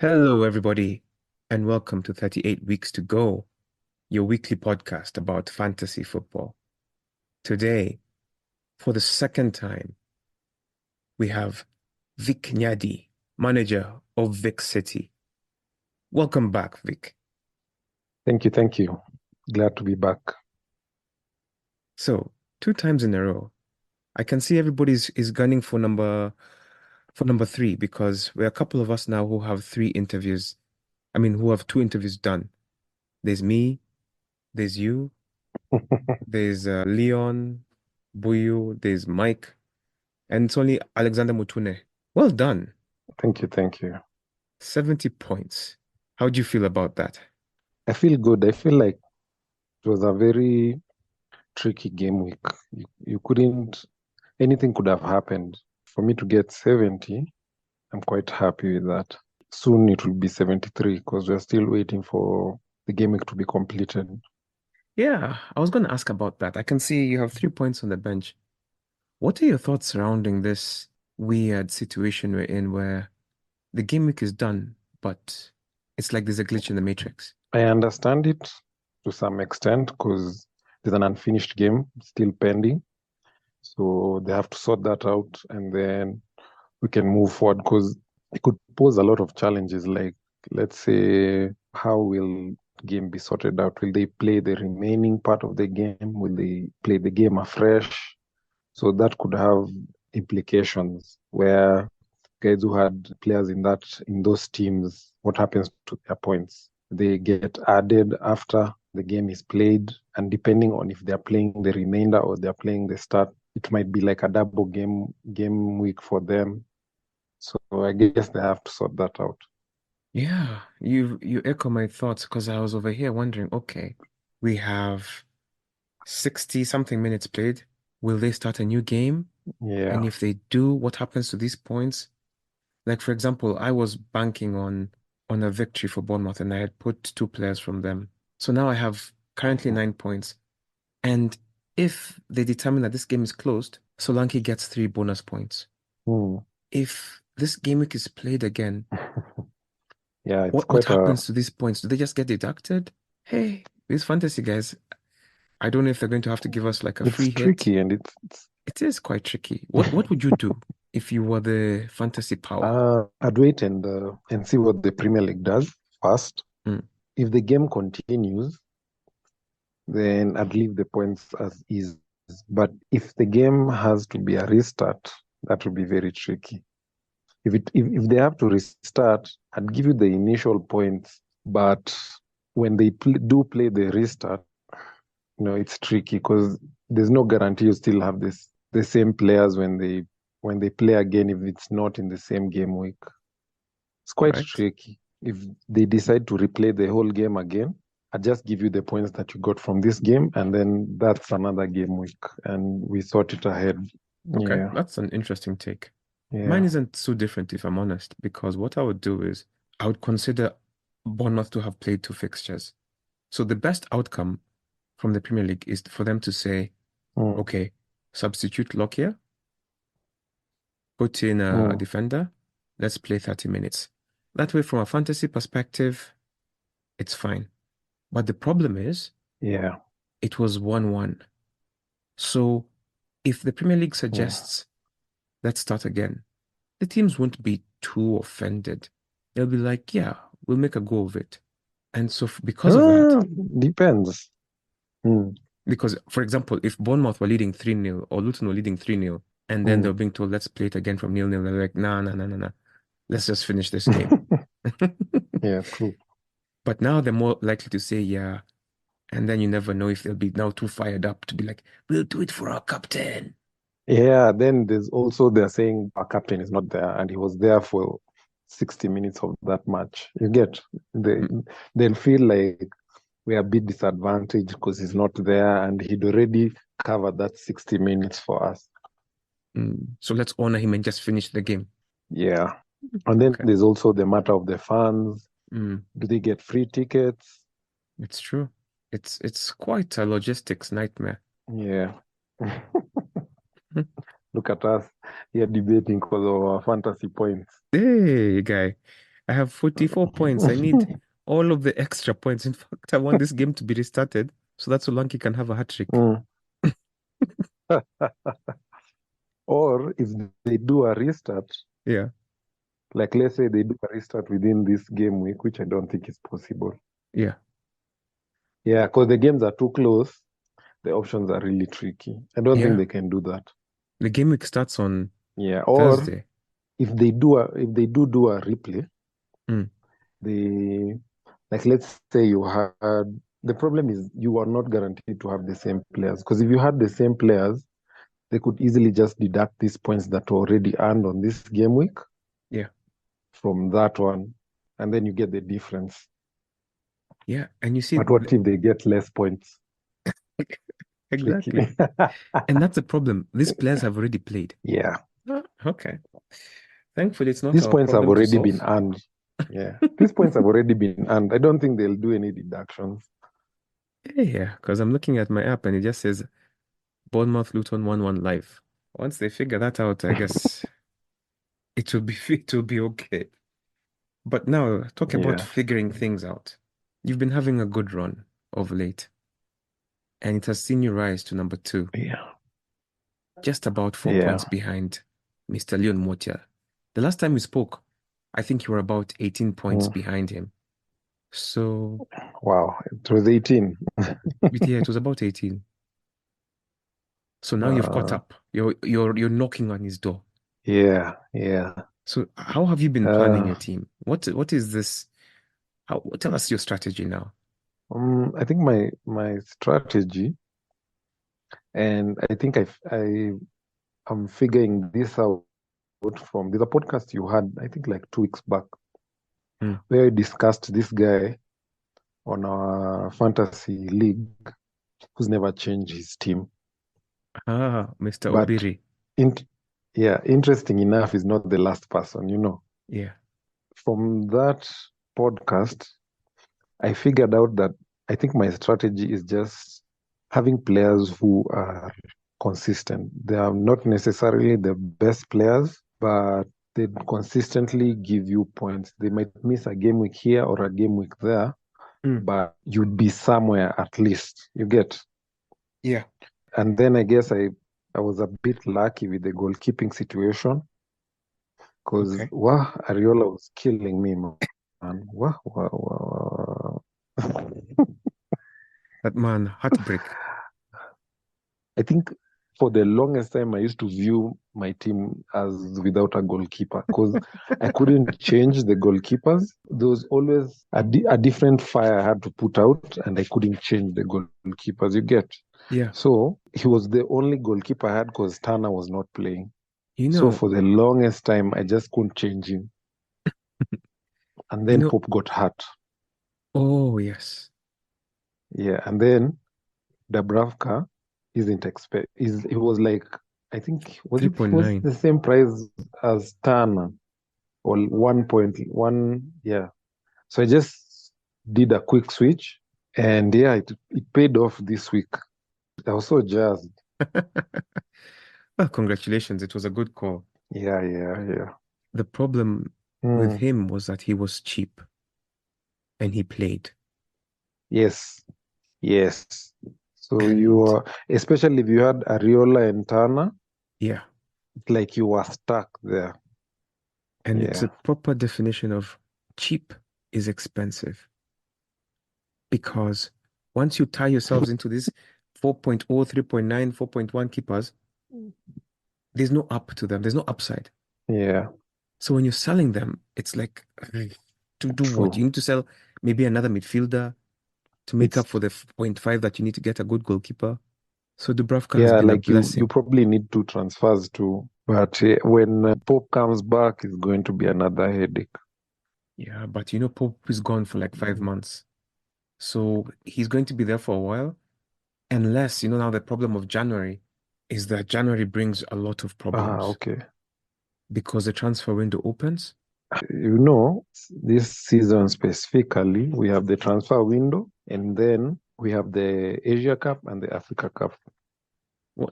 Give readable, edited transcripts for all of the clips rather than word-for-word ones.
Hello, everybody, and welcome to 38 Weeks to Go, your weekly podcast about fantasy football. Today, for the second time, we have Vic Nyadi, manager of Vic City. Welcome back, Vic. Thank you, thank you. Glad to be back. So, two times in a row, I can see everybody's is gunning for number three because we're a couple of us now who have three interviews. I mean, who have two interviews done. There's me, there's you, there's Leon, Buyu, there's Mike, and it's only Alexander Mutune. Well done. Thank you, thank you. 70 points. How do you feel about that? I feel good. I feel like it was a very tricky game week. You couldn't, anything could have happened. For me to get 70, I'm quite happy with that. Soon it will be 73 because we're still waiting for the game week to be completed. Yeah, I was going to ask about that. I can see you have 3 points on the bench. What are your thoughts surrounding this weird situation we're in where the game week is done, but it's like there's a glitch in the matrix? I understand it to some extent because there's an unfinished game still pending. So they have to sort that out and then we can move forward because it could pose a lot of challenges. Like, let's say, how will game be sorted out? Will they play the remaining part of the game? Will they play the game afresh? So that could have implications where guys who had players in those teams, what happens to their points? They get added after the game is played, and depending on if they're playing the remainder or they're playing the start, it might be like a double game week for them. So I guess they have to sort that out. Yeah, you echo my thoughts because I was over here wondering, okay, we have 60 something minutes played. Will they start a new game? And Yeah. if they do, what happens to these points? Like for example, I was banking on a victory for Bournemouth and I had put two players from them. So now I have currently 9 points. And if they determine that this game is closed, Solanke gets 3 bonus points. Hmm. If this game week is played again, Yeah, it's what quite a happens to these points? Do they just get deducted? Hey, these fantasy guys, I don't know if they're going to have to give us like a it's free hit. tricky and it's It is quite tricky. What would you do if you were the fantasy power? I'd wait and see what the Premier League does first. Mm, If the game continues, then I'd leave the points as is. But if the game has to be a restart, that would be very tricky. If they have to restart, I'd give you the initial points, but when they do play the restart, it's tricky because there's no guarantee you still have the same players when they play again if it's not in the same game week. It's quite right? tricky. If they decide to replay the whole game again, I just give you the points that you got from this game, and then that's another game week, and we sort it ahead. Okay, Yeah, that's an interesting take. Mine yeah. isn't so different, if I'm honest, because what I would do is I would consider Bournemouth to have played two fixtures. So the best outcome from the Premier League is for them to say, Mm, okay, substitute Lockyer, put in a mm, defender, let's play 30 minutes. That way, from a fantasy perspective, it's fine. But the problem is, yeah. it was 1-1. So if the Premier League Mm. suggests, let's start again, the teams won't be too offended. They'll be like, yeah, we'll make a go of it. And so, because of that, Ah, depends. Mm, because, for example, if Bournemouth were leading 3-0 or Luton were leading 3-0, and then they're mm. being told, let's play it again from 0-0, they're like, nah, nah, nah, nah, nah. Let's just finish this game. Yeah, true. But now they're more likely to say, yeah. And then you never know if they'll be now too fired up to be like, we'll do it for our captain. Yeah, then there's also they're saying our captain is not there, and he was there for 60 minutes of that match. You get they Mm, they'll feel like we're a bit disadvantaged because he's not there and he'd already covered that 60 minutes for us. So let's honor him and just finish the game. Yeah. And then Okay. there's also the matter of the fans. Mm, Do they get free tickets? it's true. It's quite a logistics nightmare. Yeah. Look at us here debating because of our fantasy points. Hey, guy. I have 44 points. I need all of the extra points. In fact, I want this game to be restarted so that Solanke can have a hat trick. Mm. Or if they do a restart, Yeah, like let's say they do a restart within this game week, which I don't think is possible. yeah, Yeah, because the games are too close, the options are really tricky. I don't think yeah. they can do that. The game week starts on Yeah, or Thursday. if they do a replay, Mm, they like let's say you had the problem is you are not guaranteed to have the same players because if you had the same players, they could easily just deduct these points that were already earned on this game week yeah, from that one, and then you get the difference. yeah. And you see, But what if they get less points? Tricky. exactly. And that's the problem. These players have already played. Yeah, Ah, okay. Thankfully, it's not these our points have problem to already been solve. earned. Yeah, these points have already been earned. I don't think they'll do any deductions. Yeah, because I'm looking at my app and it just says Bournemouth Luton 1-1 live. Once they figure that out, I guess it will be it will be okay. But now, talk about Yeah, figuring things out. You've been having a good run of late, and it has seen you rise to number two, yeah, just about 4 points yeah. behind Mr. Leon Motia. The last time we spoke, I think you were about 18 points Mm. behind him. So, Wow, it was 18. yeah, it was about 18. So now you've caught Uh, up. You're knocking on his door. yeah, yeah. So how have you been planning Uh, your team? What is this? Tell us your strategy now. I think my strategy, and I think I am figuring this out from there's a podcast you had, I think like 2 weeks back, Hmm. where I discussed this guy on our fantasy league who's never changed his team. Ah, Mr. But Obiri. in, yeah, interesting enough, is not the last person, you know. Yeah. From that podcast, I figured out that I think my strategy is just having players who are consistent. They are not necessarily the best players, but they consistently give you points. They might miss a game week here or a game week there, Hmm. but you'd be somewhere at least. You get. Yeah. And then I guess I was a bit lucky with the goalkeeping situation because Okay. wow, Ariola was killing me, man. Wow, wow, wow, wow. That man, heartbreak. I think for the longest time, I used to view my team as without a goalkeeper because I couldn't change the goalkeepers. There was always a different fire I had to put out, and I couldn't change the goalkeepers. You get? Yeah. So he was the only goalkeeper I had because Tana was not playing. You So know, for the longest time, I just couldn't change him. And you then know, Pope got hurt. oh yes. Yeah, and then Dubravka isn't expect. Is he was like I think he was 3.9. the same price as Tana or 1.1. Yeah. So I just did a quick switch, and yeah, it paid off this week. I was so jazzed. Well, congratulations. It was a good call. Yeah, yeah, yeah. The problem with Mm, him was that he was cheap and he played. yes, yes. So you And are, especially if you had Ariola and Tana, yeah, it's like you were stuck there. and it's Yeah. a proper definition of cheap is expensive because once you tie yourselves into this 4.0, 3.9, 4.1 keepers, there's no up to them. There's no upside. Yeah. So when you're selling them, it's like to do what? You True. need to sell maybe another midfielder to make up It's for the 0.5 that you need to get a good goalkeeper. So Dubravka has Yeah, been a like you blessing. probably need two transfers too. But when Pope comes back, it's going to be another headache. Yeah, but you know, Pope is gone for like five Mm. months. So he's going to be there for a while. Unless, now the problem of January is that January brings a lot of Ah, problems okay. because the transfer window opens. This season specifically, we have the transfer window, and then we have the Asia Cup and the Africa Cup.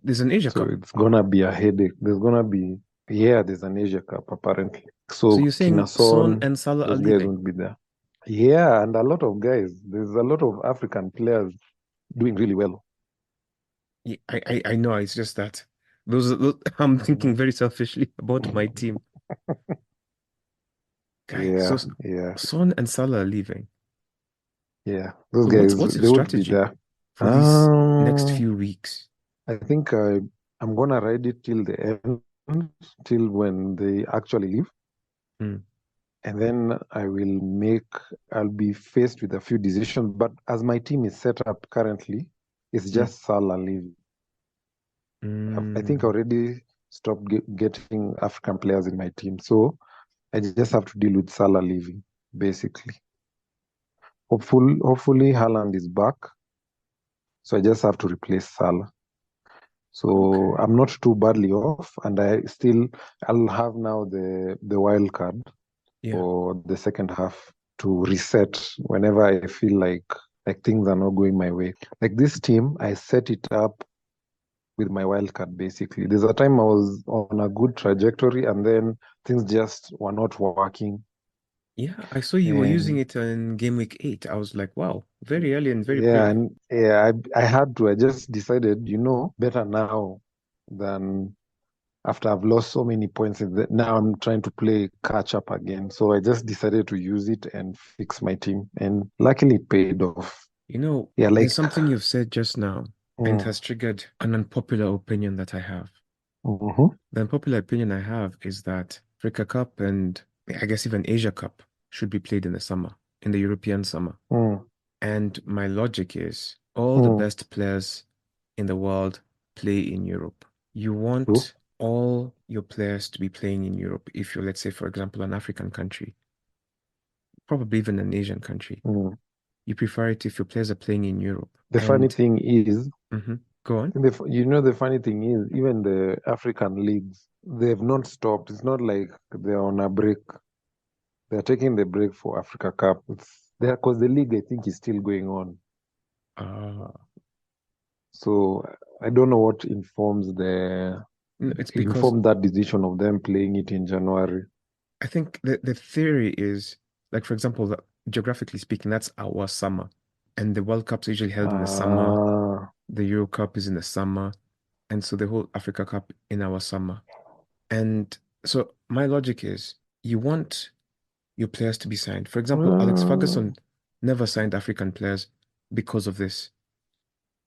There's an Asia So Cup. it's gonna be a headache. There's gonna be. Yeah, there's an Asia Cup apparently. So So you're Kina saying Son Son, and Salah are those guys leaving? won't be there. Yeah, and a lot of guys. There's a lot of African players doing really well. Yeah, I know. It's just that I'm thinking Mhm. very selfishly about my team. Guy, so Yeah, yeah, Son and Salah are leaving. yeah. Those So guys, what's your they won't be strategy there. for these next Um, few weeks? I think I'm gonna ride it till the end, till when they actually leave, Hmm, and then I'll be faced with a few decisions. But as my team is set up currently, it's hmm, just Salah leaving. I think I hmm. already stopped getting African players in my team, so I just have to deal with Salah leaving, basically. Hopefully, Haaland is back, so I just have to replace Salah. So Okay. I'm not too badly off, and I'll have now the wild card Yeah. for the second half to reset whenever I feel like things are not going my way. Like this team, I set it up with my wild card basically. There's a time I was on a good trajectory, and then things just were not working. Yeah, I saw you were using And it in game week 8. I was like, wow, very early and very yeah, brave. and yeah, I had to. I just decided, better now than after I've lost so many points. Now I'm trying to play catch up again. So I just decided to use it and fix my team, and luckily it paid off. You know, Yeah, there's like, something you've said just now, and it mm, has triggered an unpopular opinion that I have. mm-hmm, The unpopular opinion I have is that Africa Cup and I guess even Asia Cup should be played in the summer, in the European summer. mm, And my logic is all the mm, best players in the world play in Europe. You true, want all your players to be playing in Europe if you're, let's say, for example, an African country, probably even an Asian country. mm. You prefer it if your players are playing in Europe. The funny And thing is, go on. the funny thing is, even the African leagues, they've not stopped. It's not like they're on a break. They're taking the break for Africa Cup. It's there because the league, I think, is still going on. Uh, So I don't know what no, it's because informed that decision of them playing it in January. I think the theory is like, for example, geographically speaking, that's our summer. And the World Cup's usually held in the summer. Ah, The Euro Cup is in the summer. And so the whole Africa Cup in our summer. And so my logic is you want your players to be signed. For example, Alex uh, Ferguson never signed African players because of this.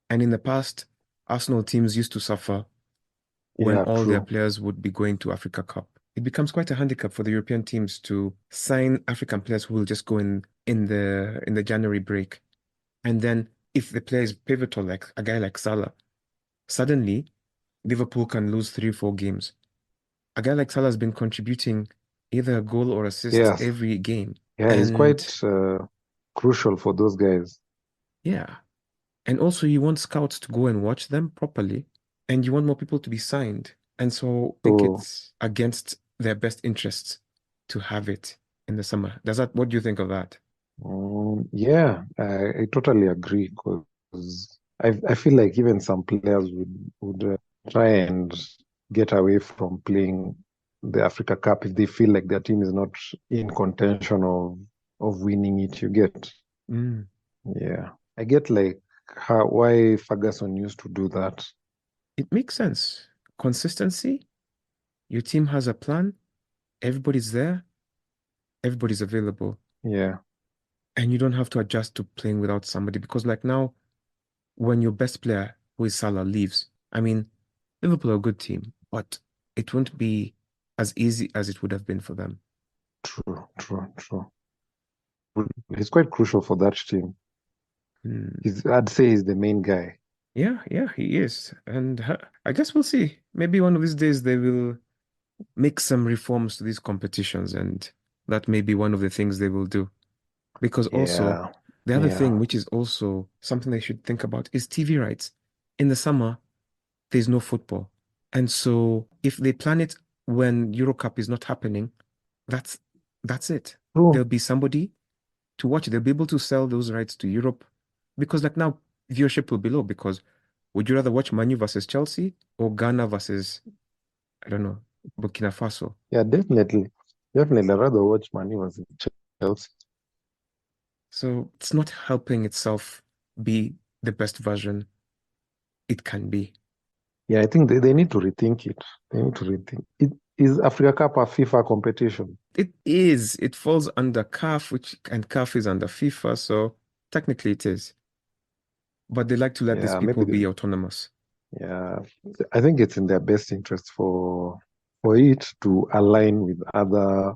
And in the past, Arsenal teams used to suffer when yeah, all their true. players would be going to Africa Cup. It becomes quite a handicap for the European teams to sign African players who will just go in the January break. And then if the player is pivotal, like a guy like Salah, suddenly Liverpool can lose 3, 4 games. A guy like Salah has been contributing either a goal or assist Yes, every game. yeah, he's And quite crucial for those guys. yeah, and also you want scouts to go and watch them properly, and you want more people to be signed. And so I think So, it's against their best interests to have it in the summer. What do you think of that? yeah, I totally agree because I feel like even some players would try and get away from playing the Africa Cup if they feel like their team is not in contention of winning it. You get, Mm, yeah, I get like why Ferguson used to do that. it makes sense. Consistency, your team has a plan, everybody's there, everybody's available, Yeah, and you don't have to adjust to playing without somebody because like now when your best player, who is Salah, leaves, I mean, Liverpool are a good team, but it won't be as easy as it would have been for them. true, true, true. He's quite crucial for that team. Hmm. I'd say he's the main guy. Yeah, yeah, he is. And I guess we'll see. Maybe one of these days they will make some reforms to these competitions, and that may be one of the things they will do. Because also, Yeah, the other thing, yeah, which is also something they should think about, is TV rights. In the summer, there's no football. And so if they plan it when Euro Cup is not happening, that's that's it. true. There'll be somebody to watch. They'll be able to sell those rights to Europe because like now viewership will be low because would you rather watch Manu versus Chelsea or Ghana versus I don't know. Burkina Faso. Yeah, definitely. Definitely. I'd rather watch Man U versus Chelsea. So it's not helping itself be the best version it can be. Yeah, I think they need to rethink it. They need to rethink it. Is Africa Cup a FIFA competition? It is. It falls under CAF, which and CAF is under FIFA, so technically it is. But they like to let these Yeah, people maybe. be autonomous. Yeah, I think it's in their best interest for it to align with other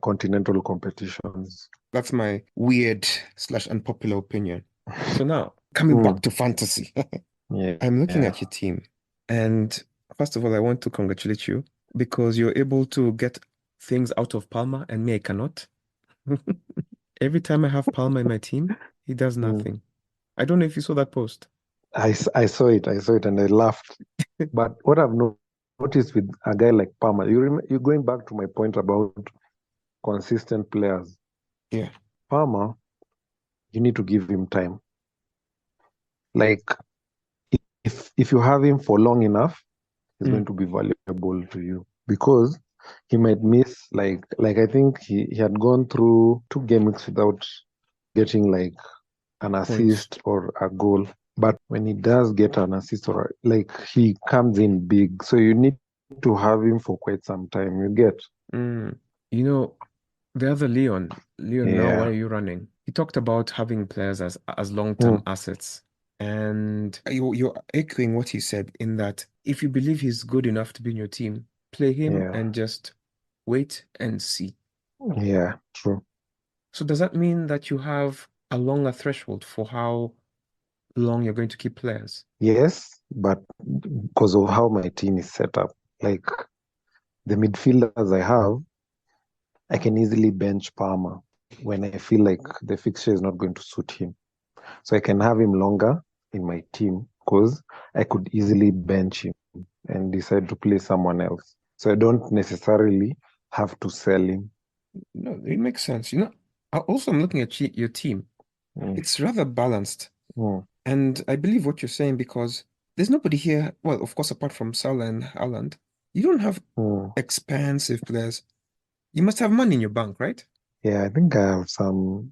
continental competitions. That's my weird slash unpopular opinion. So now, coming back Mm, to fantasy, yeah, I'm looking yeah. at your team. And first of all, I want to congratulate you because you're able to get things out of Palmer and me, I cannot. Every time I have Palmer in my team, he does Mm. nothing. I don't know if you saw that post. I saw it. I saw it, and I laughed. But what I've noticed with a guy like Palmer, you're going back to my point about consistent players. Yeah. Palmer, you need to give him time. Like if you have him for long enough, he's Mm, going to be valuable to you because he might miss like I think he had gone through 2 games without getting like an points. assist or a goal. But when he does get an assist or like he comes in big. So you need to have him for quite some time. You get? Mm. You know, the other Leon, now why are Yeah. you running? He talked about having players as long-term Mm, assets. And you're echoing what he said in that if you believe he's good enough to be in your team, play him yeah. and just wait and see. Yeah. True. So does that mean that you have a longer threshold for how long you're going to keep players? Yes, but because of how my team is set up, like the midfielders I have, I can easily bench Palmer when I feel like the fixture is not going to suit him. So I can have him longer in my team because I could easily bench him and decide to play someone else. So I don't necessarily have to sell him. No, it makes sense. Also I'm looking at your team. Mm, It's rather balanced. mm, And I believe what you're saying because there's nobody here, well, of course, apart from Salah and Haaland, you don't have mm. expensive players. You must have money in your bank, right? Yeah, I think I have some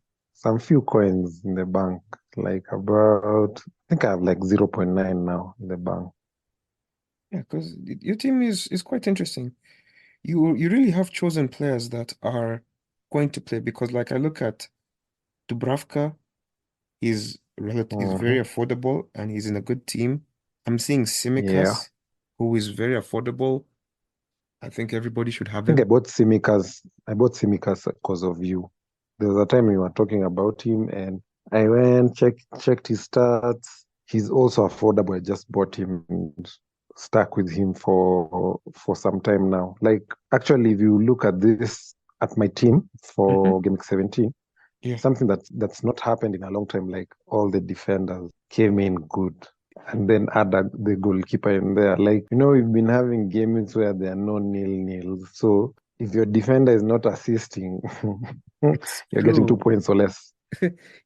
few coins in the bank, like about I think I have like 0.9 now in the bank. Yeah, because your team is quite interesting. You really have chosen players that are going to play because like I look at Dubravka, he's very Hmm. affordable and he's in a good team. I'm seeing Yeah. Simicas, who is very affordable. I think everybody should have Think him. I bought Simicas because of you. There was a time you were talking about him, and I went checked his stats. He's also affordable. I just bought him and stuck with him for some time now. Like actually, if you look at this at my team Hmm. for Game 17, Yeah. something that's not happened in a long time. Like all the defenders came in good, and then add the goalkeeper in there. Like we've been having games where there are no nil-nils. So if your defender is not assisting, It's you're getting two true. points or less.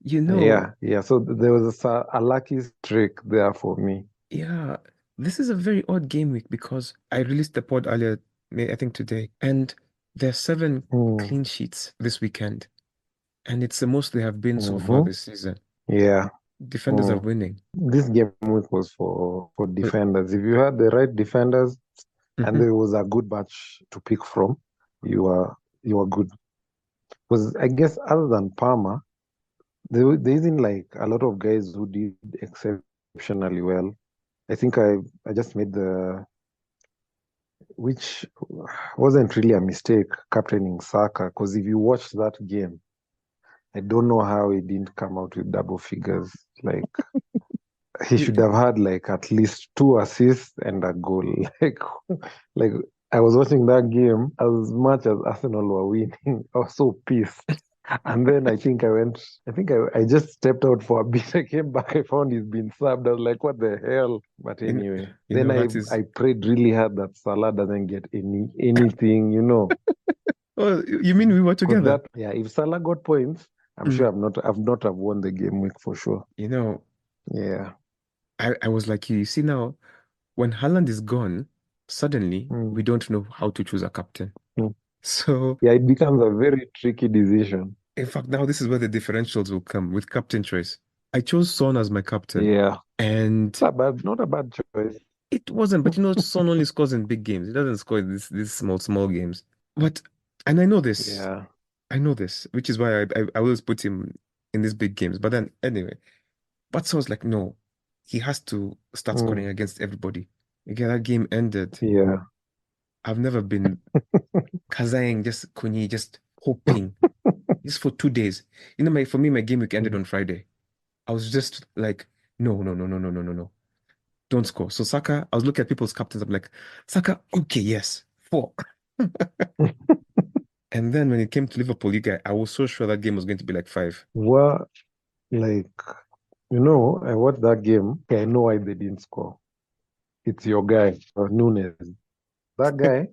You know, Yeah, yeah. So there was a lucky streak there for me. yeah, this is a very odd game week because I released the pod earlier, I think today, and there's seven Mm, clean sheets this weekend, and it's the most they have been so far hmm. this season. Yeah. Defenders are Mm. winning. This game week was for defenders. If you had the right defenders and Hmm. there was a good batch to pick from, you are you are good. Because I guess other than Palmer, there isn't like a lot of guys who did exceptionally well. I think I just made which wasn't really a mistake, captaining Saka. Because if you watch that game, I don't know how he didn't come out with double figures. Like he should have had like at least 2 assists and a goal. Like I was watching that game as much as Arsenal were winning. I was so pissed. And then I think I just stepped out for a bit. I came back, I found he's been subbed. I was like, what the hell? But You know, anyway, you then know I that is. I prayed really hard that Salah doesn't get anything. Oh, you mean we were Because together? yeah, if Salah got points, I'm Mm. sure I've not have won the game week for sure. You know, Yeah. I was like you. You see now, when Haaland is gone, suddenly we Mm. don't know how to choose a captain. Mm. So, Yeah, it becomes a very tricky decision. in fact, now this is where the differentials will come with captain choice. I chose Son as my captain, Yeah, and not a bad choice. it wasn't. But Son only scores in big games. He doesn't score in these small games. But and I know this. Yeah. I know this, which is why I always put him in these big games. But then anyway, but so I was like, no, he has to start Mm. scoring against everybody. Again, that game ended. Yeah. I've never been Kazaying, just Kuni, just hoping. Just for 2 days. For me, my game week ended Mm. on Friday. I was just like, no, no, no, no, no, no, no, no. Don't score. So Saka, I was looking at people's captains. I'm like, Saka, okay, yes, four. And then when it came to Liverpool, I was so sure that game was going to be like five. Well, like, I watched that game. Okay, I know why they didn't score. It's your guy, Nunes. That guy,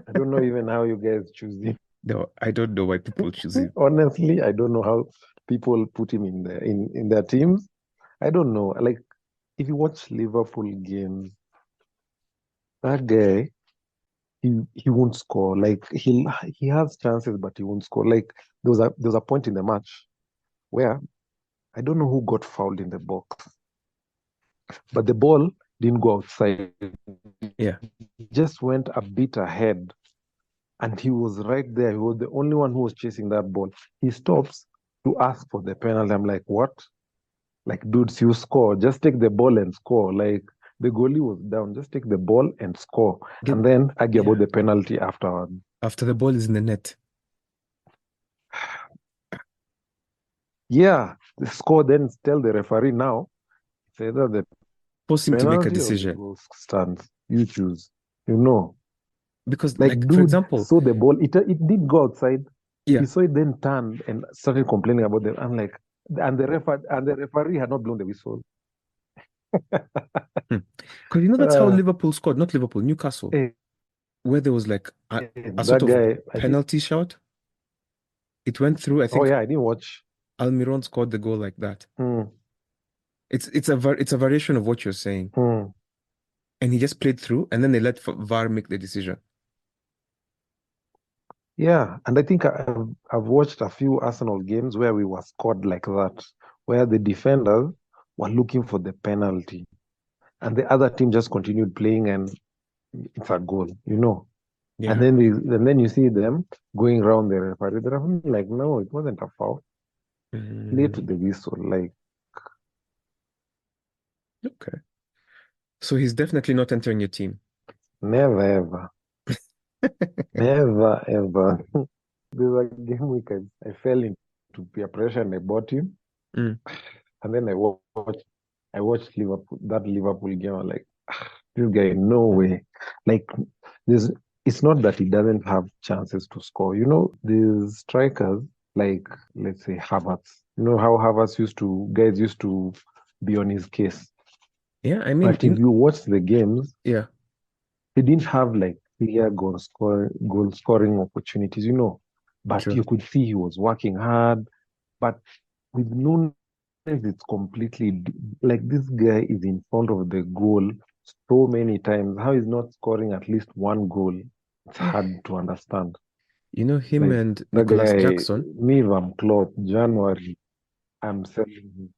I don't know even how you guys choose him. No, I don't know why people choose him. Honestly, I don't know how people put him in their teams. I don't know. Like, if you watch Liverpool games, that guy, he won't score. Like, he has chances, but he won't score. Like, there was a point in the match where I don't know who got fouled in the box, but the ball didn't go outside. Yeah. He just went a bit ahead, and he was right there. He was the only one who was chasing that ball. He stops to ask for the penalty. I'm like, what? Like, dudes, you score. Just take the ball and score. Like, the goalie was down. Just take the ball and score. Get And then argue about yeah. the penalty afterward. After the ball is in the net, Yeah, the score, then tell the referee now. It's either the force him to make a penalty or the decision. goal stands. You choose. You know. Because, Like, like, for dude example, saw the ball. It did go outside. He yeah. saw it, then turned and started complaining about them. I'm like, and the referee had not blown the whistle. Because that's how Uh, Liverpool scored, not Liverpool, Newcastle, eh, where there was like a sort that of guy, I think. penalty shout. It went through. I Oh think yeah, I didn't watch. Almiron scored the goal like that. Hmm. It's a variation of what you're saying. Hmm. And he just played through, and then they let VAR make the decision. Yeah, and I think I've watched a few Arsenal games where we were scored like that, where the defenders were looking for the penalty, and the other team just continued playing, and it's a goal. And Yeah. then you see them going around the referee. The referee like, no, it wasn't a foul. Play to Mm, the whistle. Like, okay. So he's definitely not entering your team. never ever, never ever. There's a game week I fell into peer pressure and I bought him, Mm. and then I watched Liverpool game. I'm like, this guy, no way. Like, there's it's not that he doesn't have chances to score. These strikers, like, let's say Havertz. You know how Havertz guys used to be on his case. Yeah, I mean, But if you watch the games, yeah, he didn't have like clear goal scoring opportunities. But true. you could see he was working hard. But with Nunes, it's completely like this guy is in front of the goal so many times. How he's not scoring at least one goal? It's Eh, him to understand. him Like, and the Nicholas guy, Jackson. me, if I'm Klopp, January, I'm selling him.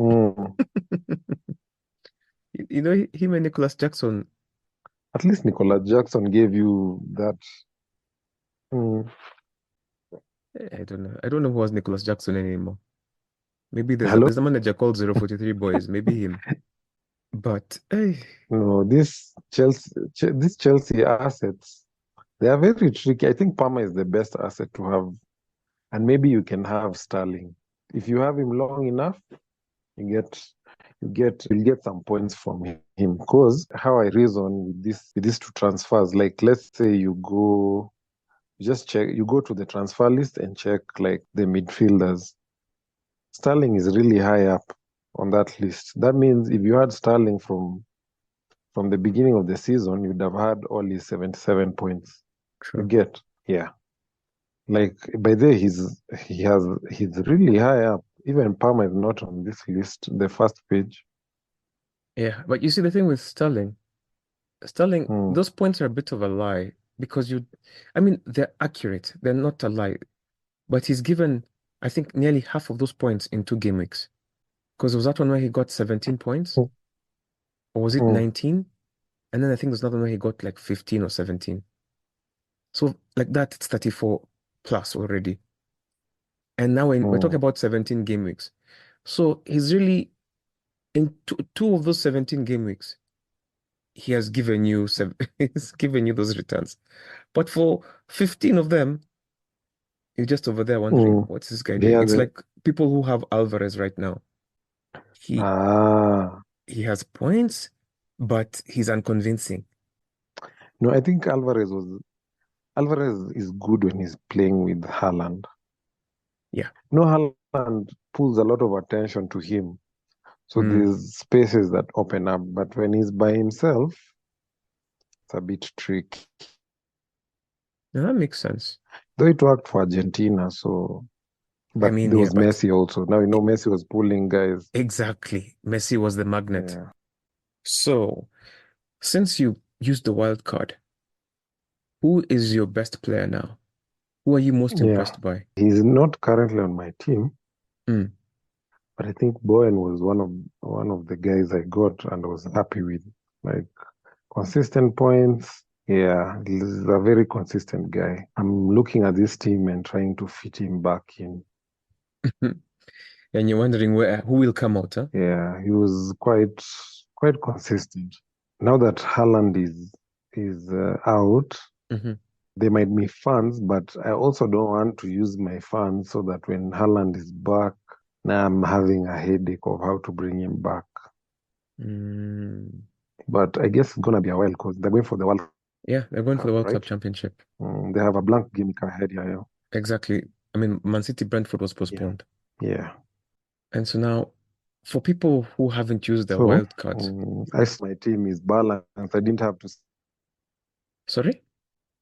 Mm. Him and Nicholas Jackson. At least Nicolas Jackson gave you that. Mm. I don't know. I don't know who was Nicholas Jackson anymore. Maybe there's a Hello? there's a manager called 043 Boys. Maybe him. But No, these Chelsea assets, they are very tricky. I think Palmer is the best asset to have, and maybe you can have Sterling. If you have him long enough, you'll get some points from him. Because how I reason with these two transfers, like, let's say you go to the transfer list and check like the midfielders. Sterling is really high up on that list. That means if you had Sterling from the beginning of the season, you'd have had only 77 points. You true. get, yeah. Like, by there, he's really high up. Even Palmer is not on this list, the first page. Yeah, but you see the thing with Sterling. Sterling, mm, those points are a bit of a lie because I mean, they're accurate. They're not a lie. But he's given, I think, nearly half of those points in 2 game weeks. Because was that one where he got 17 points? mm, Or was it mm, 19? And then I think there's another one where he got like 15 or 17. So like that, it's 34 plus already. And now we're talking mm, about 17 game weeks. So he's really, in two of those 17 game weeks, he has given you he's given you those returns. But for 15 of them, you're just over there wondering, mm. what's this guy doing? Yeah, It's like people who have Alvarez right now. He ah, he has points, but he's unconvincing. no, I think Alvarez is good when he's playing with Haaland. Yeah. No, Haaland pulls a lot of attention to him. So Mm. there's spaces that open up. But when he's by himself, it's a bit tricky. Yeah, that makes sense. Though it worked for Argentina, so I but mean, there yeah, was but Messi also. Now you know Messi was pulling guys. exactly. Messi was the magnet. Yeah. So, since you used the wild card, who is your best player now? Who are you most Yeah. impressed by? He's not currently on my team, Mm. but I think Bowen was one of the guys I got and was happy with. Like consistent points. Yeah, he's a very consistent guy. I'm looking at this team and trying to fit him back in. And you're wondering who will come out, huh? Yeah, he was quite consistent. Now that Haaland is out, Hmm. they might be fans, but I also don't want to use my fans so that when Haaland is back, now I'm having a headache of how to bring him back. Mm. But I guess it's gonna be a while because they're going for the World Yeah, they're going for the Cup, World Club right? Championship. They have a blank game ahead, yeah, yeah. Exactly. I mean, Man City Brentford was Yeah. postponed. Yeah. And so now, for people who haven't used their So wild cards, my team is balanced. I didn't have to sorry?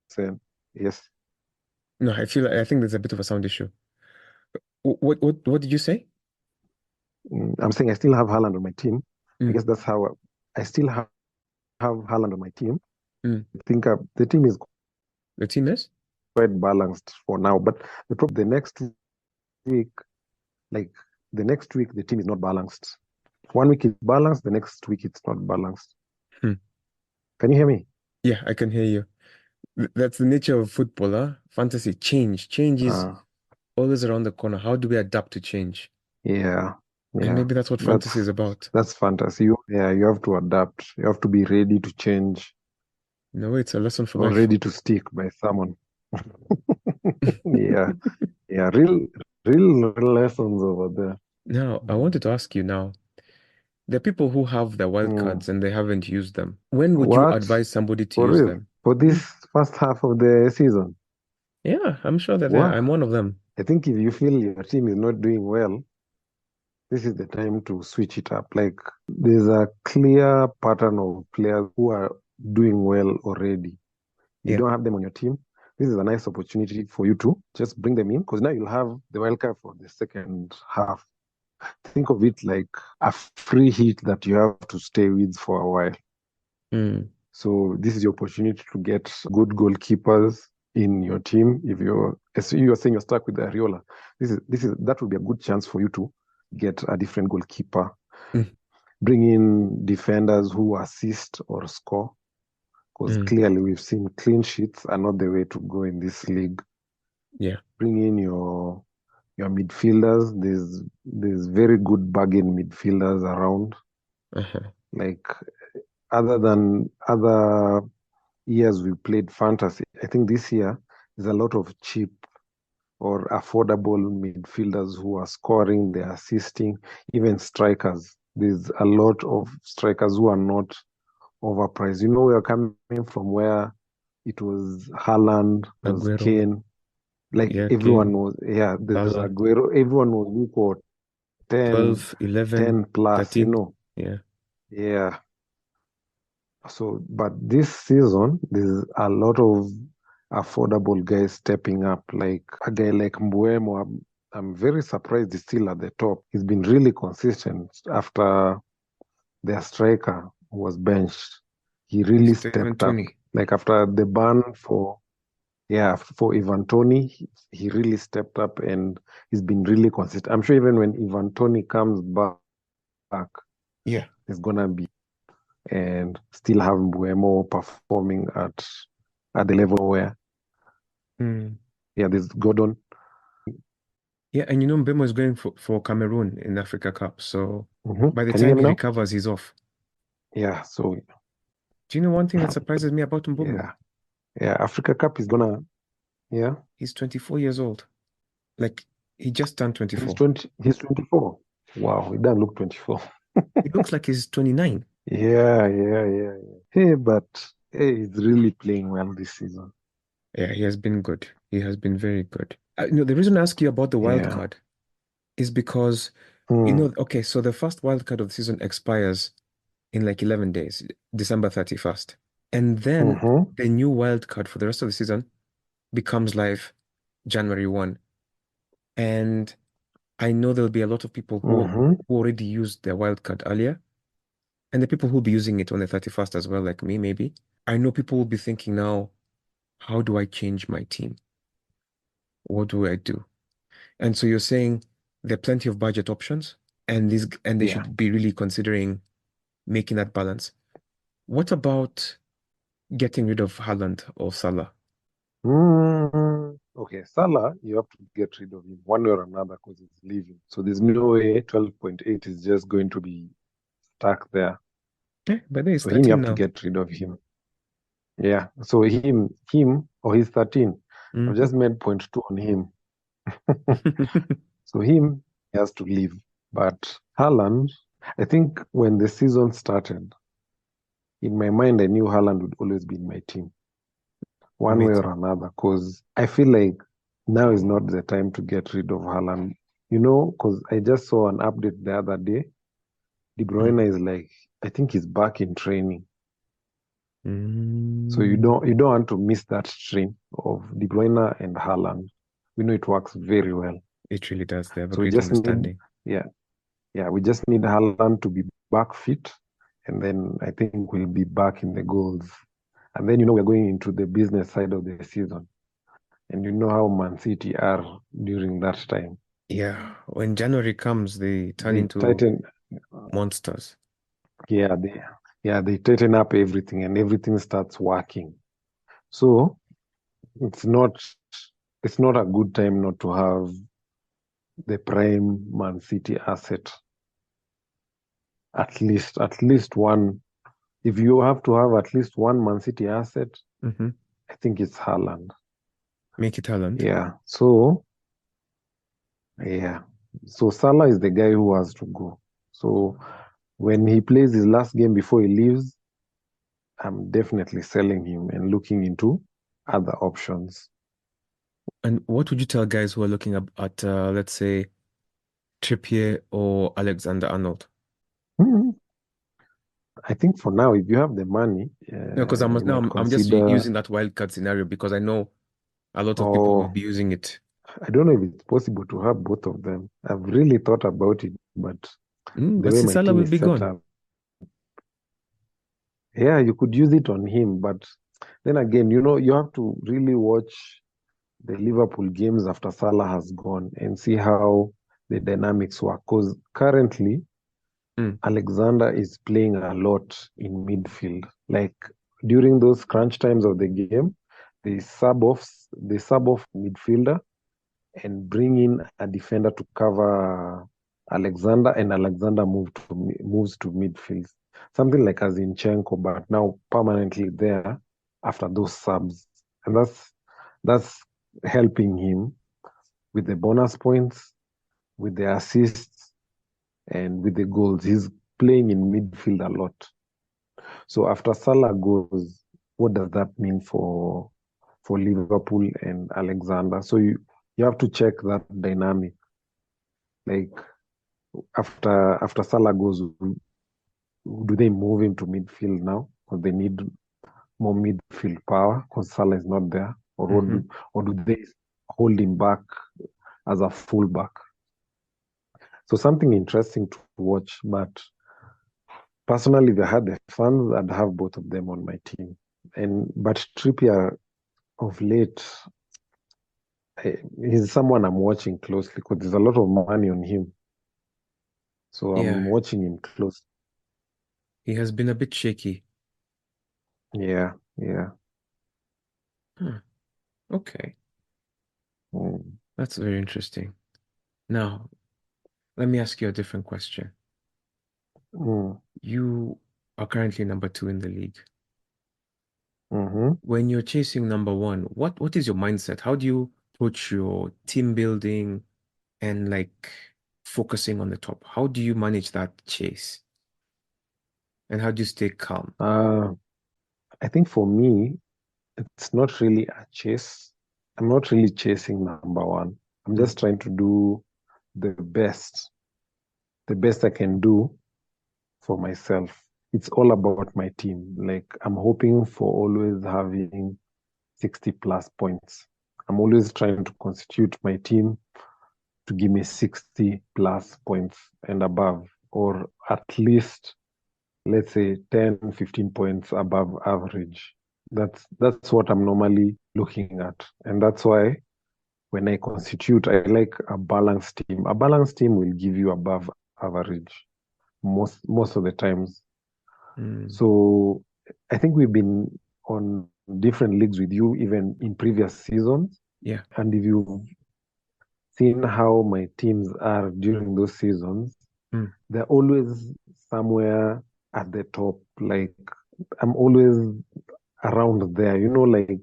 say yes. No, I think there's a bit of a sound issue. What did you say? I'm saying I still have Haaland on my team. I Mm. guess that's how I still have Haaland on my team. Mm. I think the team is The team is? quite balanced for now. But the problem, week, like the next week, the team is not balanced. One week it's balanced, the next week it's not balanced. Hmm. Can you hear me? Yeah, I can hear you. That's the nature of football, huh? Fantasy, change. Change is Uh, always around the corner. How do we adapt to change? yeah, And yeah. maybe that's what fantasy is That's about. that's fantasy. You have to adapt. You have to be ready to change No, it's a lesson for or life. ready to stick by someone. Yeah, yeah. Real lessons over there. Now, I Mm. wanted to ask you now, there are people who have their wild Mm. cards and they haven't used them. When would you What? advise somebody to For use real? them? For Mm. this first half of the season? Yeah, I'm sure they're there. What? I'm one of them. I think if you feel your team is not doing well, this is the time to switch it up. Like there's a clear pattern of players who are doing well already. You Yeah. don't have them on your team. This is a nice opportunity for you to just bring them in because now you'll have the World Cup for the second half. Think of it like a free hit that you have to stay with for a while. Mm. So this is your opportunity to get good goalkeepers in your team. If as you're saying you're stuck with Ariola, that would be a good chance for you to get a different goalkeeper. Mm. Bring in defenders who assist or score, because Mm. clearly we've seen clean sheets are not the way to go in this league. Yeah. Bring in your midfielders. There's very good bargain midfielders around. Uh-huh. Like other than other years we played fantasy, I think this year there's a lot of cheap or affordable midfielders who are scoring, they're assisting, even strikers. There's a lot of strikers who are not overpriced. We're coming from where it was Haaland, was Aguero. Kane. Like Yeah, everyone Kane. was, yeah, there's Salah. Aguero. Everyone was equal 10, 12, 11, 10 plus, 13. Yeah. Yeah. So, but this season, there's a lot of affordable guys stepping up. Like a guy like Mbuemo, I'm very surprised he's still at the top. He's been really consistent after their striker was benched. He really Is it Ivan stepped up. Toney? Like after the ban for Ivan Toney, he really stepped up and he's been really consistent. I'm sure even when Ivan Toney comes back, Yeah. it's gonna be and still have Mbuemo performing at the level where Mm. there's Gordon. Yeah, and Mbemo is going for Cameroon in Africa Cup. So by the Can you hear time me he now? recovers, he's off. Yeah, so Do you know one thing that surprises me about Mbemo? yeah, yeah, Africa Cup is gonna yeah. He's 24 years old. Like he just turned He's 24. 20, he's 24. Wow, he doesn't look 24. He looks like he's 29. Yeah. Hey, but hey, he's really playing well this season. Yeah, he has been good. He has been very good. The reason I ask you about the wild Yeah. card is because, Hmm. okay, so the first wild card of the season expires in like 11 days, December 31st. And then Mm-hmm. the new wild card for the rest of the season becomes live January 1. And I know there'll be a lot of people Mm-hmm. who already used their wild card earlier, and the people who'll be using it on the 31st as well, like me, maybe. I know people will be thinking now, how do I change my team? What do I do? And so you're saying there are plenty of budget options, and they Yeah. should be really considering making that balance. What about getting rid of Haaland or Salah? Okay, Salah, you have to get rid of him one way or another because he's leaving. So there's no way 12.8 is just going to be stuck there. But there is So him, you 13 have to now. get rid of him. Yeah. So him, or he's 13. I've Mm. just made point two on him. So him, he has to leave. But Haaland, I think when the season started, in my mind, I knew Haaland would always be in my team, one Me way too. or another, because I feel like now is not the time to get rid of Haaland. Because I just saw an update the other day. De Mm. Bruyne is like, I think he's back in training. So you Mm. don't want to miss that stream of De Bruyne and Haaland. We know it works very well. It really does. They have a So we great just need, understanding. yeah, we just need Haaland to be back fit, and then I think we'll be back in the goals. And then we're going into the business side of the season, and you know how Man City are during that time. Yeah, when January comes, they turn They into tighten, monsters. yeah, they tighten up everything, and everything starts working. So it's not it's not a good time not to have the prime Man City asset. At least one. If you have to have at least one Man City asset, Hmm. I think it's Haaland. Make it Haaland. Yeah. So yeah. So Salah is the guy who has to go. So when he plays his last game before he leaves, I'm definitely selling him and looking into other options. And what would you tell guys who are looking at let's say, Trippier or Alexander-Arnold? Hmm. I think for now, if you have the money, No, because you might I'm just consider. using that wildcard scenario because I know a lot of people will Oh, be using it. I don't know if it's possible to have both of them. I've really thought about it, but the But way see, my Salah team will is be set gone. up, yeah, you could use it on him. But then again, you have to really watch the Liverpool games after Salah has gone and see how the dynamics work. Because currently, Mm. Alexander is playing a lot in midfield. Like during those crunch times of the game, they sub off midfielder and bring in a defender to cover Alexander, and Alexander moves to midfield. Something like a Zinchenko, but now permanently there after those subs. And that's helping him with the bonus points, with the assists, and with the goals. He's playing in midfield a lot. So after Salah goes, what does that mean for Liverpool and Alexander? So you have to check that dynamic. Like after Salah goes, do they move him to midfield now because they need more midfield power because Salah is not there, or Hmm. do they hold him back as a fullback? So something interesting to watch, but personally, if I had the funds, I'd have both of them on my team. And but Trippier of late, he's someone I'm watching closely because there's a lot of money on him. So I'm Yeah, watching him close. he has been a bit shaky. Yeah, yeah. Huh, okay, Mm, that's very interesting. Now, let me ask you a different question. mm, You are currently number two in the league. mm-hmm. When you're chasing number one, what is your mindset? How do you approach your team building and like focusing on the top? How do you manage that chase? And how do you stay calm? Uh, I think for me, it's not really a chase. I'm not really chasing number one. I'm Mm, just trying to do the best, the best I can do for myself. It's all about my team. Like I'm hoping for always having 60 plus points. I'm always trying to constitute my team to give me 60 plus points and above, or at least, let's say, 10, 15 points above average. That's what I'm normally looking at. And that's why when I constitute, I like a balanced team. A balanced team will give you above average most of the times. mm, So I think we've been on different leagues with you even in previous seasons. yeah, And if you've seen how my teams are during those seasons, mm, they're always somewhere at the top. Like I'm always around there, like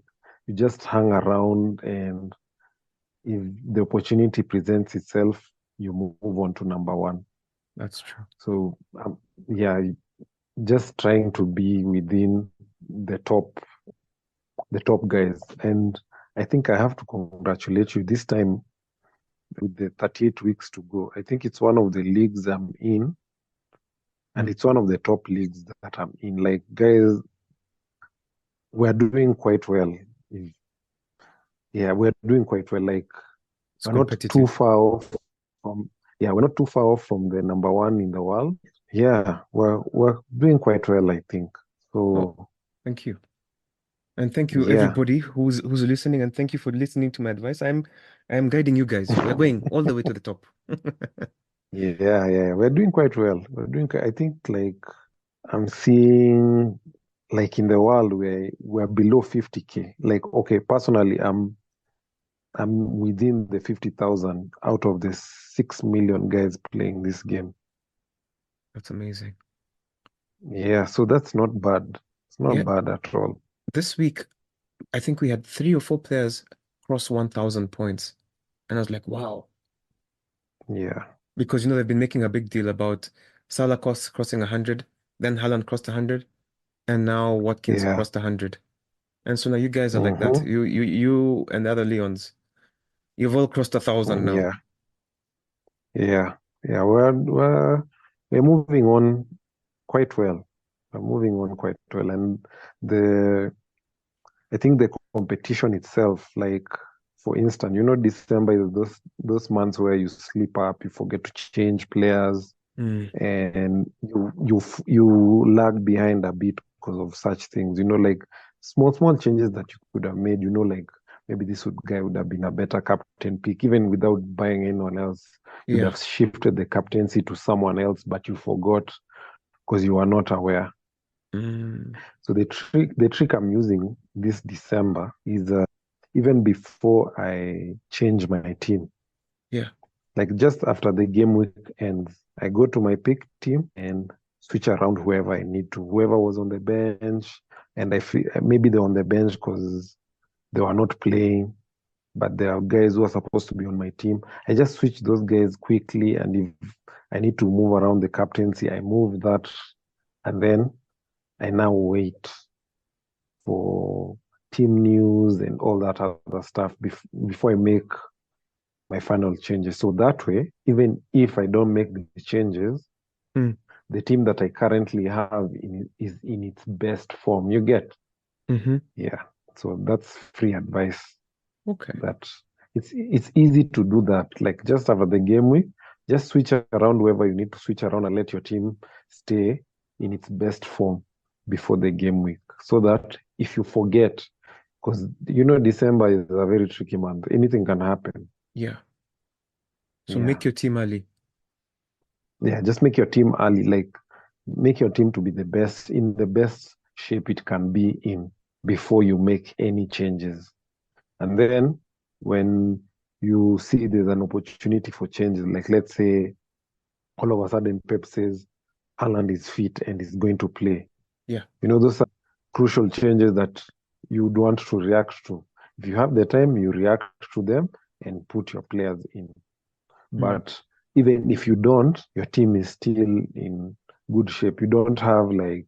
you just hang around, and if the opportunity presents itself, you move on to number one. that's true. So yeah, just trying to be within the top the top guys. And I think I have to congratulate you this time with the 38 weeks to go. I think it's one of the leagues I'm in, and Mm, it's one of the top leagues that I'm in. Like, guys, we're doing quite well. Yeah, we're doing quite well. Like, it's we're not too competitive. far off from, yeah, we're not too far off from the number one in the world. Yeah, we're doing quite well, I think. Oh, So, thank you. And thank you yeah. everybody who's listening and thank you for listening to my advice. I'm guiding you guys. We're going all the way to the top. Yeah, yeah, we're doing quite well. I think like I'm seeing like in the world where we're below 50K. Like, okay, personally, I'm within the 50,000 out of the 6 million guys playing this game. That's amazing. Yeah, so that's not bad. It's not Yeah, bad at all. this week I think we had three or four players cross 1,000 points. And I was like, wow. Yeah, Because they've been making a big deal about Salah crossing 100, then Haaland crossed 100, and now Watkins yeah. crossed 100. And so now you guys are like that. Mm-hmm. You and the other Leons, you've all crossed 1,000 now. Yeah, yeah, yeah. We're moving on quite well. We're moving on quite well, and the I think the competition itself, like for instance, December is those months where you slip up, you forget to change players, Mm, and you lag behind a bit because of such things. Like small changes that you could have made. Like maybe guy would have been a better captain pick, even without buying anyone else. You'd yeah. have shifted the captaincy to someone else, but you forgot because you were not aware. Mm, So the trick I'm using this December is even before I change my team, yeah. like just after the game week ends, I go to my pick team and switch around whoever I need to, whoever was on the bench, and I feel maybe they're on the bench because they were not playing, but there are guys who are supposed to be on my team. I just switch those guys quickly, and if I need to move around the captaincy, I move that, and then I now wait for team news and all that other stuff before I make my final changes. So that way, even if I don't make the changes, Mm, the team that I currently have is in its best form. You get? hmm. Yeah. So that's free advice Okay. that it's easy to do that. Like just after the game week, just switch around wherever you need to switch around and let your team stay. in its best form before the game week, so that if you forget, because December is a very tricky month, anything can happen. Yeah. So Yeah, make your team early. yeah, just make your team early, like make your team to be the best in the best shape it can be in before you make any changes. And then when you see there's an opportunity for changes, like let's say all of a sudden Pep says Haaland is fit and is going to play. Yeah. Those are crucial changes that you would want to react to. If you have the time, you react to them and put your players in. Mm. But even if you don't, your team is still in good shape. You don't have like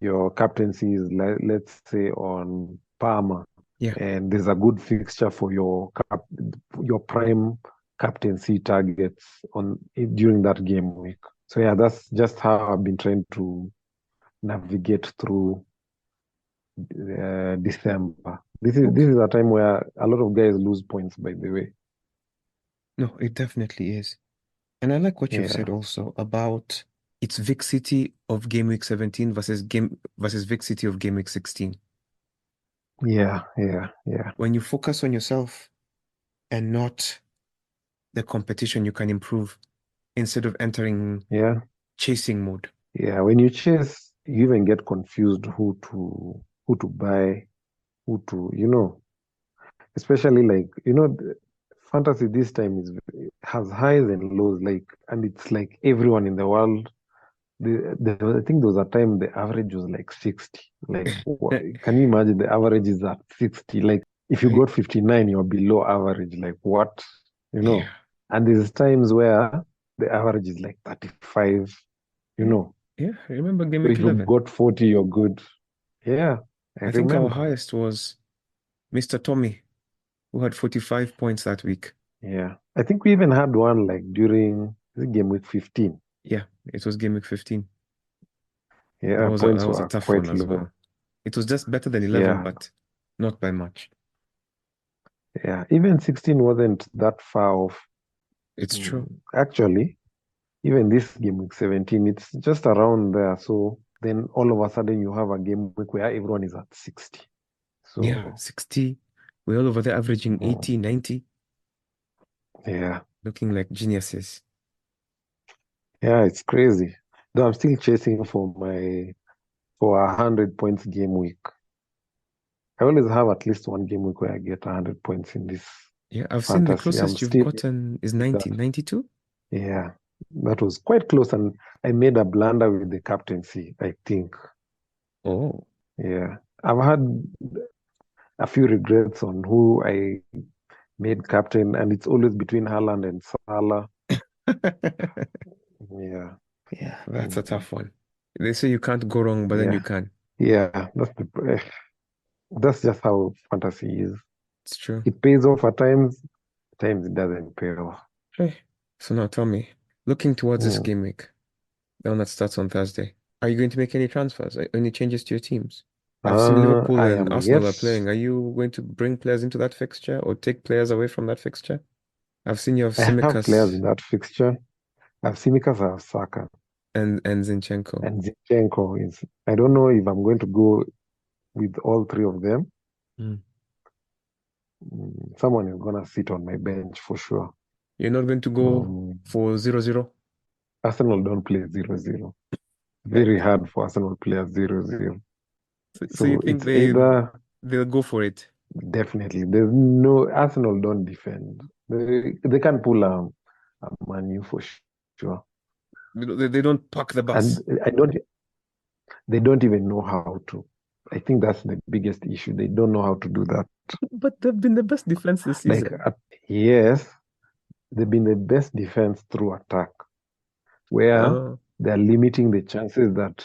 your captaincies, let's say on Parma, Yeah. and there's a good fixture for your prime captaincy targets on during that game week. So yeah, that's just how I've been trying to navigate through December. This is Okay. a time where a lot of guys lose points, by the way. No, it definitely is. And I like what you've said Yeah, also about it's Vic City of game week 17 versus Vic City of game week 16. yeah, yeah, yeah, When you focus on yourself and not the competition, you can improve instead of entering yeah, chasing mode. yeah. When you chase, you even get confused who to buy, who to, especially like fantasy this time has highs and lows, like, and it's like everyone in the world. I think there was a time the average was like 60. Like, can you imagine the average is at 60? Like, if you I, got 59, you're below average. Like, what? You yeah. know? And there's times where the average is like 35, you Yeah. know? Yeah. I remember game So week if you 11. got 40, you're good. Yeah, I I think our remember. highest was Mr. Tommy, who had 45 points that week. Yeah. I think we even had one like during the game week 15. Yeah, it was game week 15. Yeah, That points was a were tough one quite as well. low. It was just better than 11, Yeah, but not by much. yeah. Even 16 wasn't that far off. It's true. Actually, even this game week 17, it's just around there. So then all of a sudden you have a game week where everyone is at 60. Yeah, So 60. We're all over there averaging mm, 80, 90, yeah, looking like geniuses. yeah, it's crazy. Though I'm still chasing for 100 points game week. I always have at least one game week where I get 100 points in this Yeah, I've seen the fantasy. I'm closest you've still gotten is that. 90, 92. Yeah, that was quite close, and I made a blunder with the captaincy, I think. Oh. Yeah, I've had a few regrets on who I made captain, and it's always between Haaland and Salah. Yeah. Yeah, that's a Mm. tough one. They say you can't go wrong, but then you Yeah. can. Yeah. That's just how fantasy is. It's true. It pays off at times it doesn't pay off. Hey, so now tell me, looking towards this Mm. game week, the one that starts on Thursday, are you going to make any transfers, any changes to your teams? I've seen Liverpool I and am Arsenal yet. are playing. Are you going to bring players into that fixture or take players away from that fixture? I've seen you have I have players in Simicas that fixture. I have Tsimikas, I have Saka, and Zinchenko. and Zinchenko is. I don't know if I'm going to go with all three of them. Mm. Someone is gonna sit on my bench for sure. You're not going to go Mm, for 0-0? Arsenal don't play 0-0. Very hard for Arsenal players 0-0. So you So think it's either they'll go for it? definitely there's no Arsenal don't defend. They can pull a Man U for sure. They don't park the And bus. they don't even know how to. I think that's the biggest issue. They don't know how to do that. But they've been the best defense this Like season. yes, they've been the best defense through attack, where Uh, they're limiting the chances that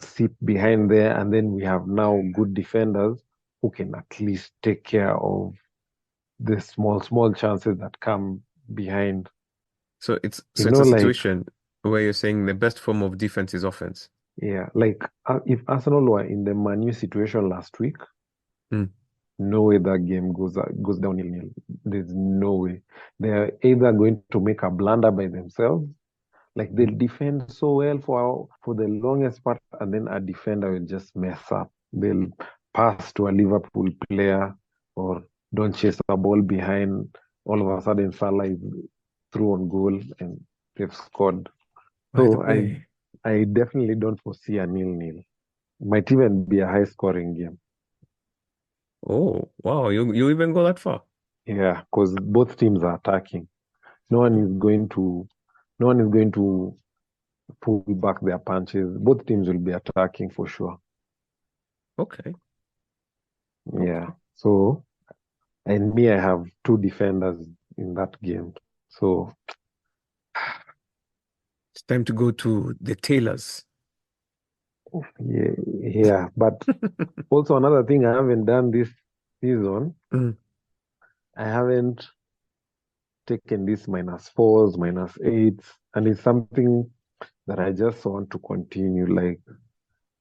sit behind there, and then we have now good defenders who can at least take care of the small chances that come behind. so it's a Like situation where you're saying the best form of defense is offense. yeah, like if Arsenal were in the Manu situation last week, Mm. no way that game goes down nil-nil. There's no way. They're either going to make a blunder by themselves, Like they'll defend so well for the longest part, and then a defender will just mess up. They'll pass to a Liverpool player or don't chase a ball behind. All of a sudden, Salah is through on goal and they've scored. By the So way, I definitely don't foresee a nil-nil. Might even be a high-scoring game. oh wow, you even go that far? Yeah, because both teams are attacking. No one is going to no one is going to pull back their punches. Both teams will be attacking for sure. Okay, Yeah. okay. So, and me, I have two defenders in that game. So, It's time to go to the tailors. yeah, yeah. But also another thing I haven't done this season, Mm, I haven't taken this -4s, -8s, and it's something that I just want to continue. Like,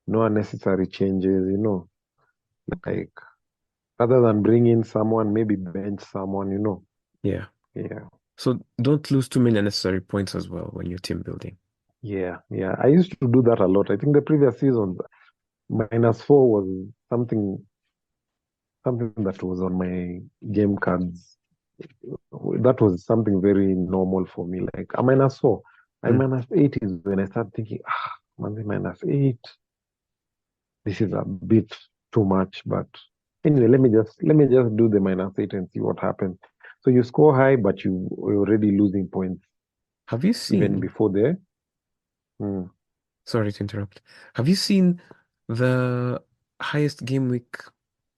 no unnecessary changes, okay. like rather than bring in someone, maybe bench someone. Yeah. Yeah. So don't lose too many unnecessary points as well when you're team building. Yeah, yeah. I used to do that a lot. I think the previous seasons, -4 was something that was on my game cards. That was something very normal for me. Like a -4, I Mm. -8 is when I start thinking, man, -8, this is a bit too much. But anyway, let me just do the -8 and see what happens. So you score high, but you're already losing points Have you even seen, before there. Mm, sorry to interrupt, have you seen the highest game week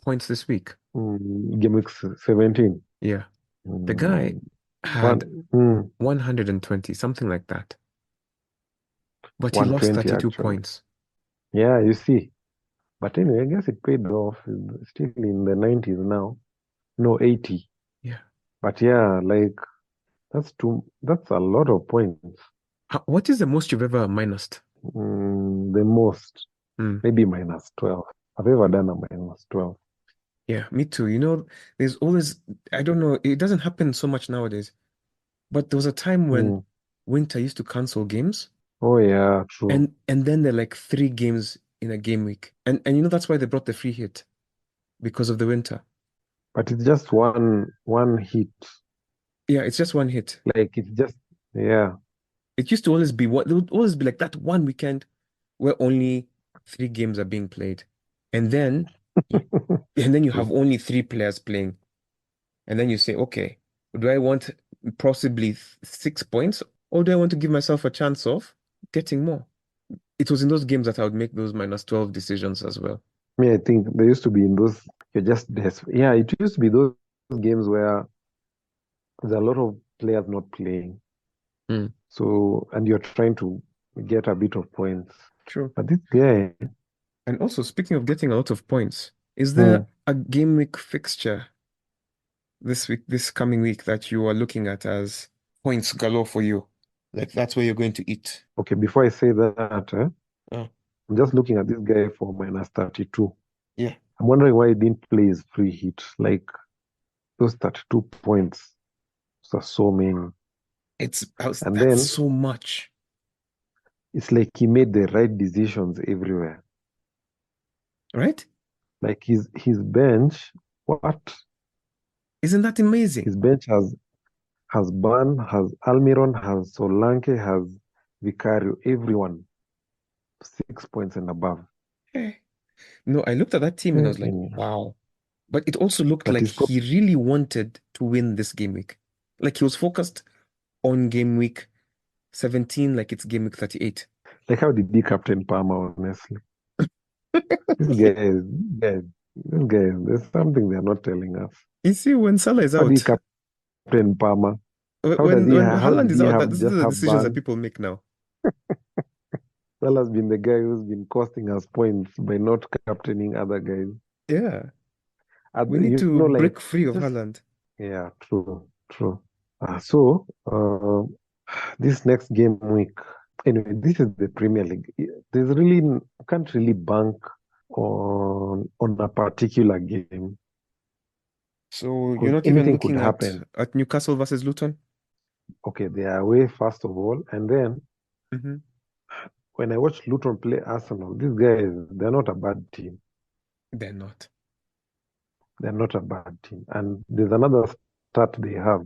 points this week? Game week 17. Yeah. The guy Mm, had one, mm, 120, something like that, but he lost 120 32 actually. points. Yeah, you see. But anyway, I guess it paid off. It's still in the 90s now. No, 80. Yeah. But yeah, like that's a lot of points. What is the most you've ever minused? The most, Hmm. maybe -12. I've ever done a -12. Yeah, me too. There's always, I don't know, it doesn't happen so much nowadays, but there was a time when Mm. Winter used to cancel games, Oh yeah, true. and then there are like three games in a game week. And that's why they brought the free hit because of the winter. But it's just one hit. Yeah, it's just one hit. Like it's just yeah. It used to always be what there would always be like that one weekend where only three games are being played. And then y- and then you have True. only three players playing. And then you say, okay, do I want possibly 6 points or do I want to give myself a chance of getting more? It was in those games that I would make those -12 decisions as well. Me, I think there used to be in those you're just desperate. Yeah, it used to be those games where there's a lot of players not playing. Hmm, So, and you're trying to get a bit of points. true. But this guy, And also, speaking of getting a lot of points, is there hmm, a game week fixture this week, this coming week that you are looking at as points galore for you? Like that's where you're going to eat. okay, before I say that, Oh, I'm just looking at this guy for -32. yeah. I'm wondering why he didn't play his free hit. Like those 32 points are so many. And That's then so much, it's like he made the right decisions everywhere. right? Like his bench, what? Isn't that amazing? His bench has Ban, has Almiron, has Solanke, has Vicario, everyone 6 points and above. Eh. No, I looked at that team and I was like, Mm. wow. But it also looked But like he's got he really wanted to win this game week. Like he was focused on game week 17, like it's game week 38. like how did he captain Palmer, honestly? This guy is this guy there's something they're not telling us. You see, when Salah is How did he out, captain Palmer? when How Haaland did is he out, have these are just the have decisions that Ban? people make now. Salah's been the guy who's been costing us points by not captaining other guys. Yeah, we need You to know, like break free of just Haaland. yeah, true, true. This next game week. Anyway, this is the Premier League. There's really can't really bank on a particular game So you're because not even anything could looking happen. at Newcastle versus Luton? Okay, they are away first of all, and then Hmm. When I watch Luton play Arsenal, these guys, they're not a bad team. They're not. They're not a bad team. And there's another stat they have.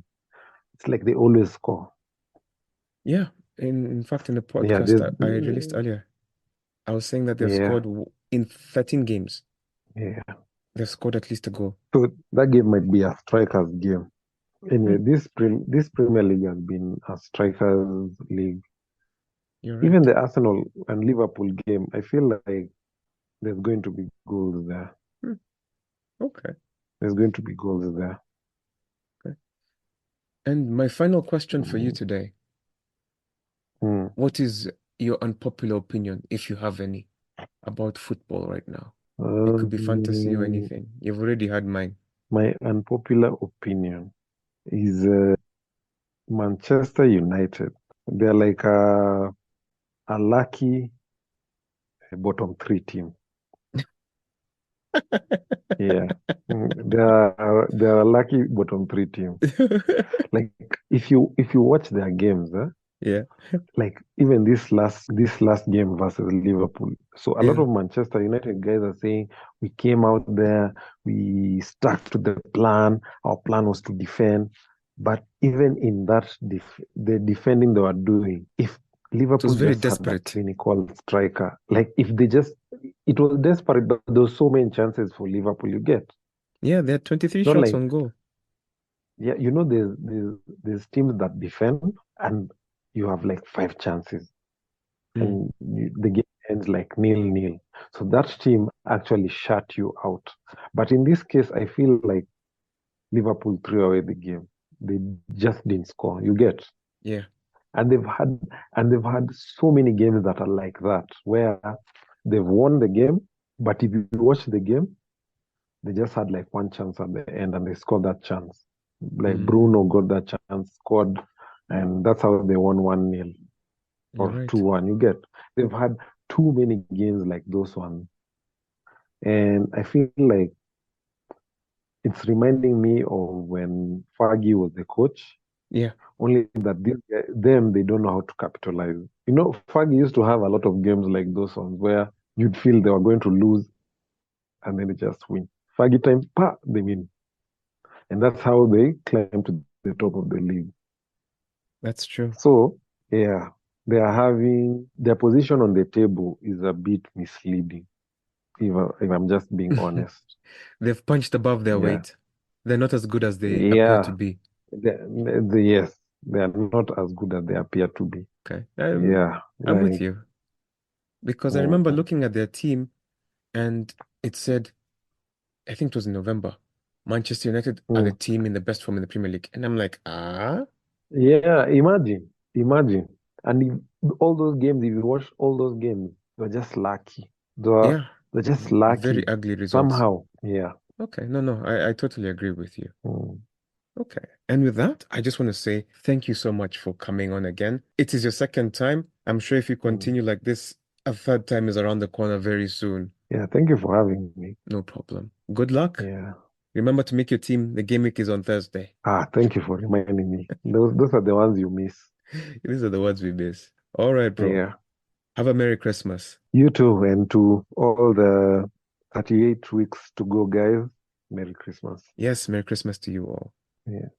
It's like they always score. Yeah. In fact, in the Yeah, podcast there's I released earlier, I was saying that they've yeah, scored in 13 games. yeah. They've scored at least a goal. So that game might be a strikers game. Hmm, Anyway, this Premier League has been a strikers league. you're Even right. the Arsenal and Liverpool game, I feel like there's going to be goals there. Hmm, okay. There's going to be goals there. Okay. And my final question for you Mm. today, Mm. what is your unpopular opinion, if you have any, about football right now? It could be fantasy or Um, anything. You've already had mine. my unpopular opinion is Manchester United. They're like a lucky bottom three team. Yeah. They're a lucky bottom three team. Like if you watch their games, Yeah. like even this last game versus Liverpool. So a lot Yeah. of Manchester United guys are saying we came out there, we stuck to the plan. Our plan was to defend. But even in that the defending they were doing, if It was Liverpool very just had that desperate. clinical striker, like if they just it was desperate, but there were so many chances for Liverpool you get. Yeah, they had 23 Not shots like on goal. yeah, there's teams that defend and you have like five chances Mm, and the game ends like nil-nil. So that team actually shut you out. But in this case, I feel like Liverpool threw away the game. They just didn't score. You get, yeah. and they've had so many games that are like that, where they've won the game, but if you watch the game, they just had like one chance at the end, and they scored that chance. Like Bruno Mm, got that chance, scored, and that's how they won 1-0 you're or right. 2-1. You get, they've had too many games like those ones. And I feel like it's reminding me of when Fergie was the coach, Yeah. only that them, they don't know how to capitalize. You know, Fergie used to have a lot of games like those ones where you'd feel they were going to lose and then they just win. Fergie time, pa, they win. And that's how they climb to the top of the league. That's true. So, yeah, they are having their position on the table is a bit misleading, if I'm just being honest. They've punched above their Yeah. weight. They're not as good as they appear to Yeah. be. Yes, they are not as good as they appear to be. Okay. Yeah, I'm with like you because I remember mm, looking at their team and it said, I think it was in November, Manchester United are the mm. team in the best form in the Premier League. And I'm like, ah, Yeah, imagine. And if, all those games, if you watch all those games, they're just lucky. They're yeah, they're just very lucky ugly results. somehow. Yeah. Okay. No, no, I totally agree with you. Mm, Okay. And with that, I just want to say thank you so much for coming on again. It is your second time. I'm sure if you mm. continue like this, a third time is around the corner very soon. Yeah, thank you for having me. No problem. Good luck. Yeah. Remember to make your team. The game week is on Thursday. Thank you for reminding me. Those are the ones you miss. These are the words we miss. All right, bro. Yeah. Have a Merry Christmas. You too, and to all the 38 weeks to go, guys. Merry Christmas. Yes, Merry Christmas to you all. Yeah.